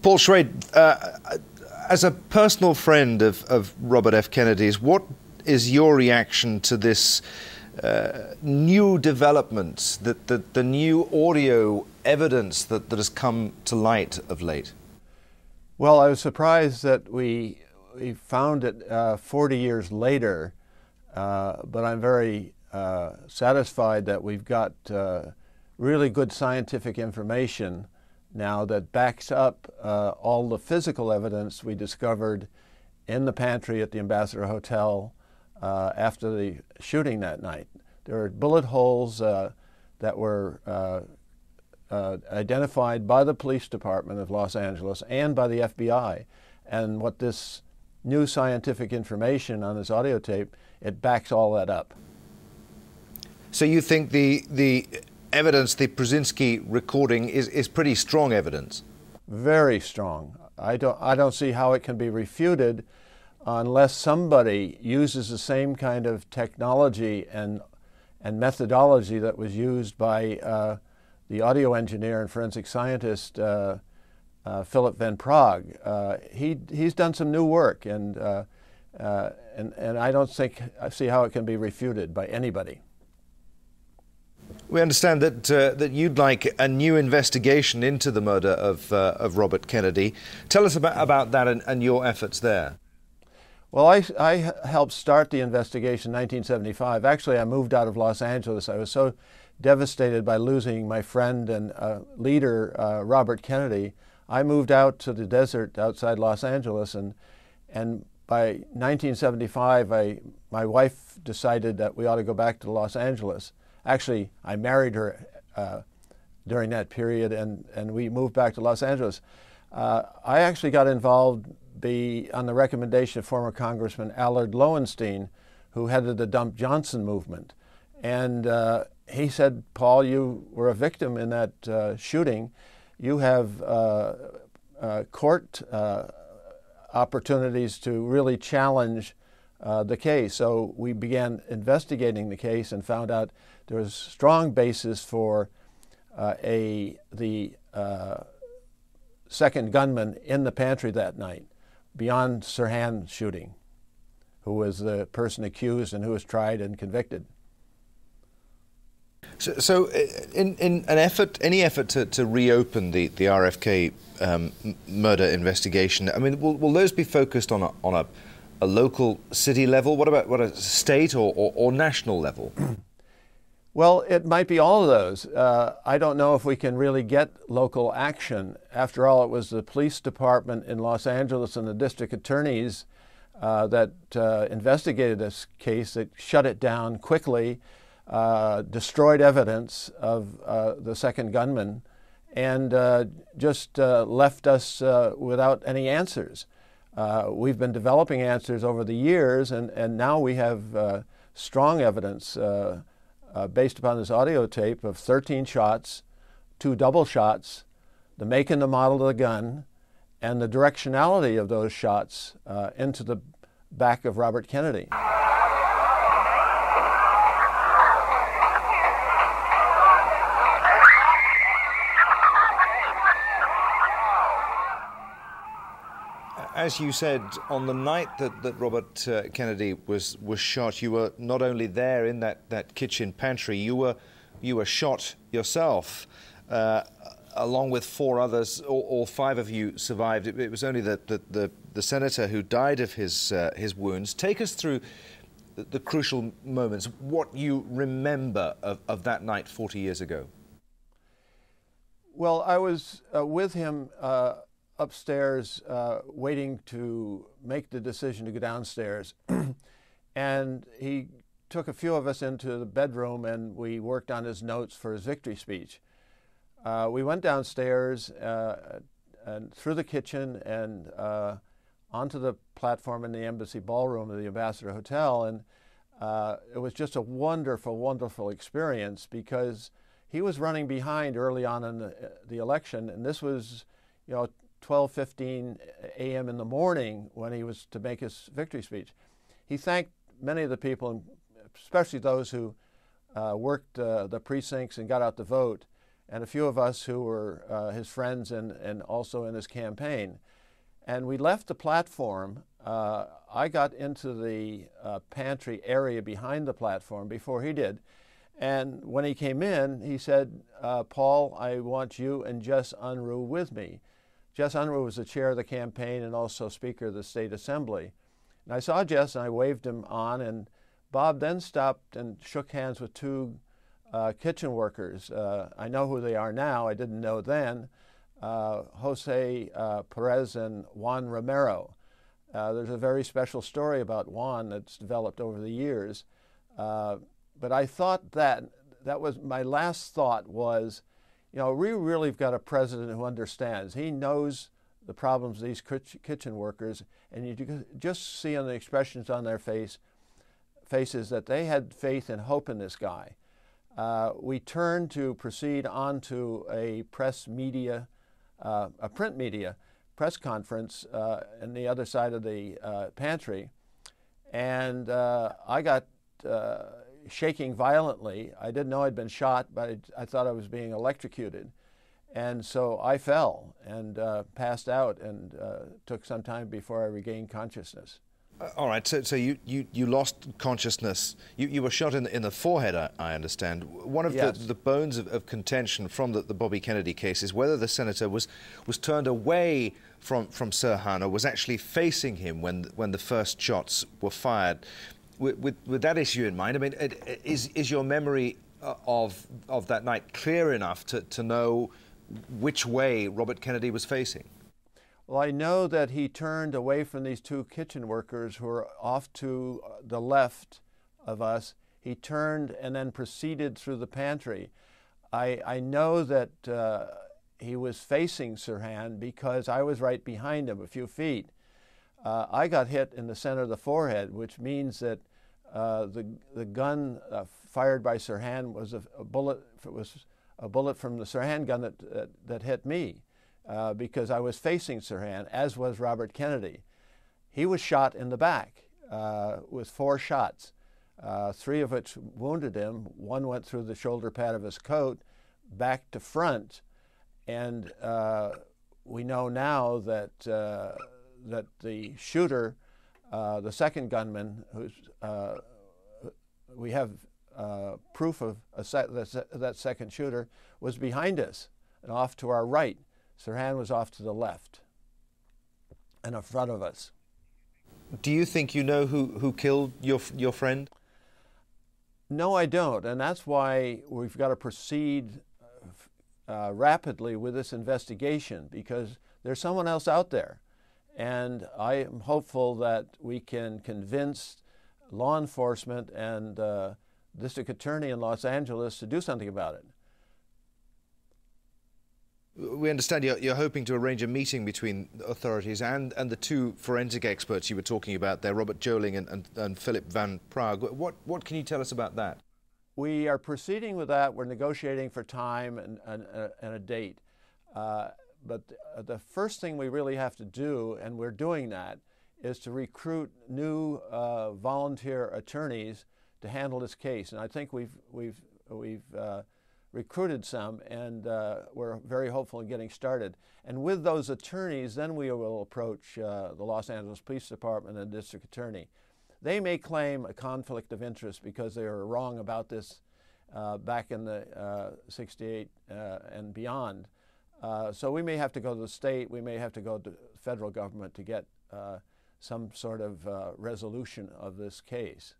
Paul Schrade, as a personal friend of Robert F. Kennedy's, what is your reaction to this new development, the new audio evidence that has come to light of late? Well, I was surprised that we found it 40 years later, but I'm very satisfied that we've got really good scientific information now that backs up all the physical evidence we discovered in the pantry at the Ambassador Hotel after the shooting that night. There are bullet holes that were identified by the police department of Los Angeles and by the FBI. And what this new scientific information on this audio tape, it backs all that up. So you think the evidence, the Pruszynski recording, is pretty strong evidence? Very strong. I don't see how it can be refuted unless somebody uses the same kind of technology and methodology that was used by the audio engineer and forensic scientist Philip van Praag. He's done some new work, and I don't think I see how it can be refuted by anybody. We understand that you'd like a new investigation into the murder of Robert Kennedy. Tell us about that and your efforts there. Well, I helped start the investigation in 1975. Actually, I moved out of Los Angeles. I was so devastated by losing my friend and leader, Robert Kennedy. I moved out to the desert outside Los Angeles, and by 1975, my wife decided that we ought to go back to Los Angeles. Actually, I married her during that period, and we moved back to Los Angeles. I actually got involved on the recommendation of former Congressman Allard Lowenstein, who headed the Dump Johnson movement. And he said, Paul, you were a victim in that shooting. You have court opportunities to really challenge the case. So we began investigating the case and found out there was strong basis for the second gunman in the pantry that night, beyond Sirhan shooting, who was the person accused and who was tried and convicted. So in an effort, any effort to reopen the RFK murder investigation, I mean, will those be focused on a local city level? What about a state or national level? Well, it might be all of those. I don't know if we can really get local action. After all, it was the police department in Los Angeles and the district attorneys that investigated this case, that shut it down quickly, destroyed evidence of the second gunman, and just left us without any answers. We've been developing answers over the years, and now we have strong evidence based upon this audio tape of 13 shots, 2 double shots, the make and the model of the gun, and the directionality of those shots into the back of Robert Kennedy. As you said, on the night that Robert Kennedy was shot, you were not only there in that kitchen pantry, you were shot yourself, along with 4 others. All 5 of you survived. It was only the senator who died of his wounds. Take us through the crucial moments, what you remember of that night 40 years ago. Well, I was with him upstairs waiting to make the decision to go downstairs. And he took a few of us into the bedroom and we worked on his notes for his victory speech. We went downstairs and through the kitchen and onto the platform in the embassy ballroom of the Ambassador Hotel, and it was just a wonderful, wonderful experience because he was running behind early on in the election, and this was, 12:15 a.m. in the morning when he was to make his victory speech. He thanked many of the people, especially those who worked the precincts and got out the vote. and a few of us who were his friends and also in his campaign. And we left the platform. I got into the pantry area behind the platform before he did. And when he came in, he said, Paul, I want you and Jess Unruh with me. Jess Unruh was the chair of the campaign and also Speaker of the State Assembly. And I saw Jess and I waved him on, and Bob then stopped and shook hands with two kitchen workers. I know who they are now. I didn't know then. Jose Perez and Juan Romero. There's a very special story about Juan that's developed over the years. But I thought that was my last thought was, you know, we really have got a president who understands. He knows the problems of these kitchen workers, and you just see on the expressions on their faces that they had faith and hope in this guy. We turned to proceed on to a print media press conference on the other side of the pantry, and I got shaking violently. I didn't know I'd been shot, but I thought I was being electrocuted. And so I fell and passed out, and took some time before I regained consciousness. All right, so you lost consciousness. You were shot in the forehead, I understand. One of Yes. the bones of contention from the Bobby Kennedy case is whether the senator was turned away from Sirhan or was actually facing him when the first shots were fired. With that issue in mind, I mean, is your memory of that night clear enough to know which way Robert Kennedy was facing? Well, I know that he turned away from these two kitchen workers who were off to the left of us. He turned and then proceeded through the pantry. I know that he was facing Sirhan because I was right behind him a few feet. I got hit in the center of the forehead, which means that the gun fired by Sirhan was a bullet from the Sirhan gun that hit me. Because I was facing Sirhan, as was Robert Kennedy. He was shot in the back with 4 shots, 3 of which wounded him. 1 went through the shoulder pad of his coat, back to front, and we know now that the shooter, the second gunman, we have proof of that second shooter, was behind us and off to our right. Sirhan was off to the left and in front of us. Do you think you know who killed your friend? No, I don't, and that's why we've got to proceed rapidly with this investigation, because there's someone else out there, and I am hopeful that we can convince law enforcement and district attorney in Los Angeles to do something about it. We understand you're hoping to arrange a meeting between authorities and the 2 forensic experts you were talking about there, Robert Joling and Philip van Praag. What can you tell us about that? We are proceeding with that. We're negotiating for time and a date. But the first thing we really have to do, and we're doing that, is to recruit new volunteer attorneys to handle this case. And I think we've recruited some, and we're very hopeful in getting started. And with those attorneys, then we will approach the Los Angeles Police Department and District Attorney. They may claim a conflict of interest because they were wrong about this back in the 68 and beyond. So we may have to go to the state, we may have to go to the federal government to get some sort of resolution of this case.